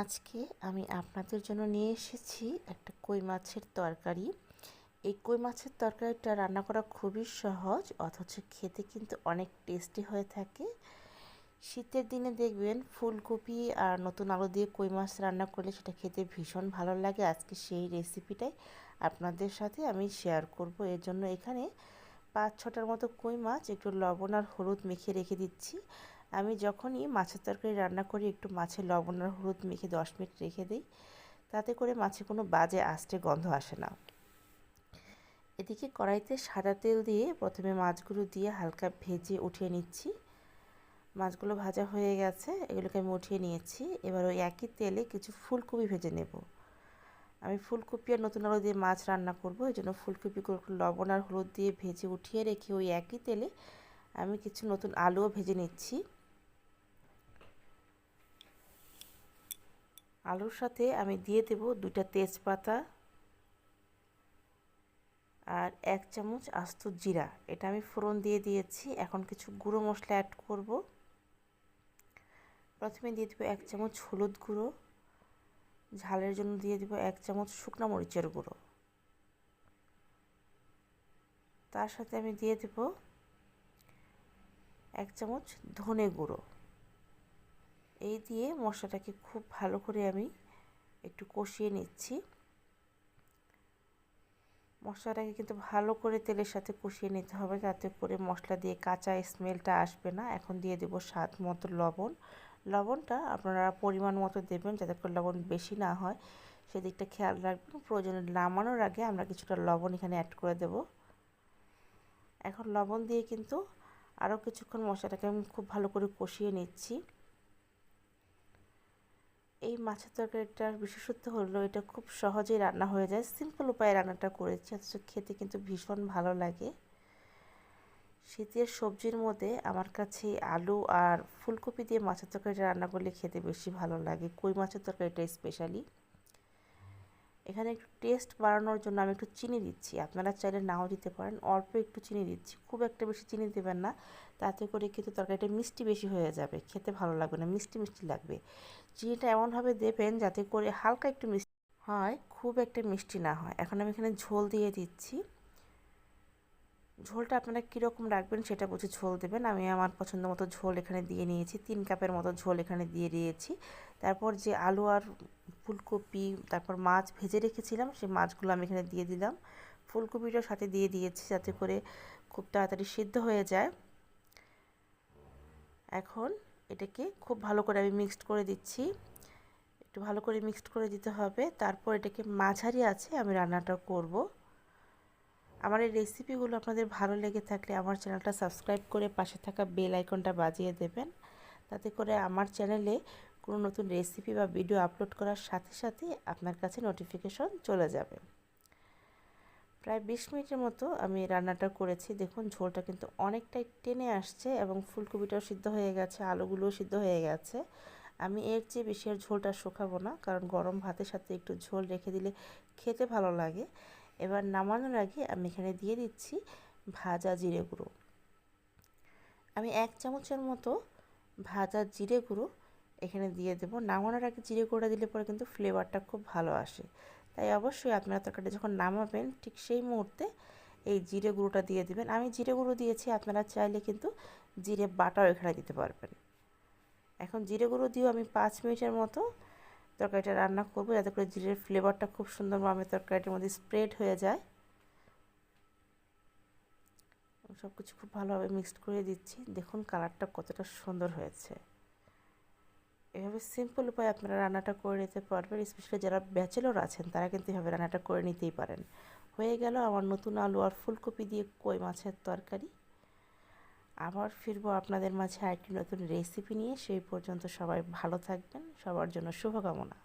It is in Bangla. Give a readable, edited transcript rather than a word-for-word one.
আজকে আমি আপনাদের জন্য নিয়ে এসেছি একটা কই মাছের তরকারি। এই কই মাছের তরকারিটা রান্না করা খুবই সহজ, অথচ খেতে কিন্তু অনেক টেস্টি হয়ে থাকে। শীতের দিনে দেখবেন ফুলকপি আর নতুন আলু দিয়ে কই মাছ রান্না করলে সেটা খেতে ভীষণ ভালো লাগে। আজকে সেই রেসিপিটাই আপনাদের সাথে আমি শেয়ার করব। এর জন্য এখানে 5-6টার মতো কই মাছ একটু লবণ আর হলুদ মেখে রেখে দিচ্ছি। আমি যখনই মাছের তরকারি রান্না করি একটু মাছে লবণ আর হলুদ মেখে 10 মিনিট রেখে দিই, তাতে করে মাছে কোনো বাজে আষ্টে গন্ধ আসে না। এদিকে কড়াইতে সাদা তেল দিয়ে প্রথমে মাছগুলো দিয়ে হালকা ভেজে উঠিয়ে নিচ্ছি। মাছগুলো ভাজা হয়ে গেছে, এগুলোকে আমি উঠিয়ে নিয়েছি। এবার ওই একই তেলে কিছু ফুলকপি ভেজে নেব। আমি ফুলকপি আর নতুন আলু দিয়ে মাছ রান্না করব, এই জন্য ফুলকপিগুলো লবণ আর হলুদ দিয়ে ভেজে উঠিয়ে রেখে ওই একই তেলে আমি কিছু নতুন আলুও ভেজে নিচ্ছি। আলুর সাথে আমি দিয়ে দেব 2টা তেজপাতা আর 1 চামচ আস্ত জিরা, এটা আমি ফোড়ন দিয়ে দিয়েছি। এখন কিছু গুঁড়ো মশলা অ্যাড করব। প্রথমে দিয়ে দেবো 1 চামচ হলুদ গুঁড়ো, ঝালের জন্য দিয়ে দেবো 1 চামচ শুকনো মরিচের গুঁড়ো। তার সাথে আমি দিয়ে দেব 1 চামচ ধনে গুঁড়ো। এই দিয়ে মশলাটাকে খুব ভালো করে আমি একটু কষিয়ে নিচ্ছি। মশলাটাকে কিন্তু ভালো করে তেলের সাথে কষিয়ে নিতে হবে, যাতে করে মশলা দিয়ে কাঁচা স্মেলটা আসবে না। এখন দিয়ে দেব স্বাদ মতো লবণ। লবণটা আপনারা পরিমাণ মতো দেবেন, যাতে করে লবণ বেশি না হয় সেদিকটা খেয়াল রাখবেন। প্রয়োজনে নামানোর আগে আমরা কিছুটা লবণ এখানে অ্যাড করে দেব। এখন লবণ দিয়ে কিন্তু আরও কিছুক্ষণ মশলাটাকে আমি খুব ভালো করে কষিয়ে নিচ্ছি। এই মাছের তরকারিটার বিশেষত্ব হলো এটা খুব সহজেই রান্না হয়ে যায়। সিম্পল উপায়ে রান্নাটা করেছি, অথচ খেতে কিন্তু ভীষণ ভালো লাগে। শীতের সবজির মধ্যে আমার কাছে আলু আর ফুলকপি দিয়ে মাছের তরকারিটা রান্না করলে খেতে বেশি ভালো লাগে, কই মাছের তরকারিটা স্পেশালি। এখানে একটু টেস্ট বাড়ানোর জন্য আমি একটু চিনি দিচ্ছি, আপনারা চাইলে নাও দিতে পারেন। অল্প একটু চিনি দিচ্ছি, খুব একটা বেশি চিনি দেবেন না, তাতে করে কিন্তু তরকারিটা মিষ্টি বেশি হয়ে যাবে, খেতে ভালো লাগবে না, মিষ্টি মিষ্টি লাগবে। চিনিটা এমনভাবে দেবেন যাতে করে হালকা একটু মিষ্টি হয়, খুব একটা মিষ্টি না হয়। এখন আমি এখানে ঝোল দিয়ে দিচ্ছি। ঝোলটা আপনারা কীরকম রাখবেন সেটা বুঝে ঝোল দেবেন। আমি আমার পছন্দ মতো ঝোল এখানে দিয়ে নিয়েছি, 3 কাপের মতো ঝোল এখানে দিয়ে দিয়েছি। তারপর যে আলু আর ফুলকপি তারপর মাছ ভেজে রেখেছিলাম, সেই মাছগুলো আমি এখানে দিয়ে দিলাম। ফুলকপিটার সাথে দিয়ে দিয়েছি যাতে করে খুব তাড়াতাড়ি সিদ্ধ হয়ে যায়। এখন এটাকে খুব ভালো করে আমি মিক্সড করে দিচ্ছি, একটু ভালো করে মিক্সড করে দিতে হবে। তারপর এটাকে মাঝারি আছে আমি রান্নাটা করব। আমার এই রেসিপিগুলো আপনাদের ভালো লেগে থাকলে আমার চ্যানেলটা সাবস্ক্রাইব করে পাশে থাকা বেল আইকনটা বাজিয়ে দেবেন, তাতে করে আমার চ্যানেলে কোনো নতুন রেসিপি বা ভিডিও আপলোড করার সাথে সাথে আপনার কাছে নোটিফিকেশন চলে যাবে। প্রায় 20 মিনিটের মতো আমি রান্নাটা করেছি। দেখুন ঝোলটা কিন্তু অনেকটাই টেনে আসছে এবং ফুলকপিটাও সিদ্ধ হয়ে গেছে, আলুগুলোও সিদ্ধ হয়ে গেছে। আমি এর চেয়ে বেশি আর ঝোলটা শুকাবো না, কারণ গরম ভাতের সাথে একটু ঝোল রেখে দিলে খেতে ভালো লাগে। এবার নামানোর আগে আমি এখানে দিয়ে দিচ্ছি ভাজা জিরে গুঁড়ো। আমি 1 চামচের মতো ভাজা জিরে গুঁড়ো এখানে দিয়ে দেবো। নামানোর আগে জিরে গুঁড়োটা দিলে পরে কিন্তু ফ্লেভারটা খুব ভালো আসে, তাই অবশ্যই আপনারা তরকারিটা যখন নামাবেন ঠিক সেই মুহূর্তে এই জিরে গুঁড়োটা দিয়ে দিবেন। আমি জিরে গুঁড়ো দিয়েছি, আপনারা চাইলে কিন্তু জিরে বাটাও এখানে দিতে পারবেন। এখন জিরে গুঁড়ো দিয়েও আমি 5 মিনিটের মতো তরকারিটা রান্না করব, যাতে করে জিরের ফ্লেভারটা খুব সুন্দরভাবে তরকারিটার মধ্যে স্প্রেড হয়ে যায়। সব কিছু খুব ভালোভাবে মিক্সড করে দিচ্ছি। দেখুন কালারটা কতটা সুন্দর হয়েছে। এভাবে সিম্পল উপায়ে আপনারা রান্নাটা করে নিতে পারবেন, স্পেশালি যারা ব্যাচেলর আছেন তারা কিন্তু এভাবে রান্নাটা করে নিতেই পারেন। হয়ে গেল আমার নতুন আলু আর ফুলকপি দিয়ে কই মাছের তরকারি। আবার ফিরবো আপনাদের মাঝে আরেকটি নতুন রেসিপি নিয়ে। সেই পর্যন্ত সবাই ভালো থাকবেন, সবার জন্য শুভকামনা।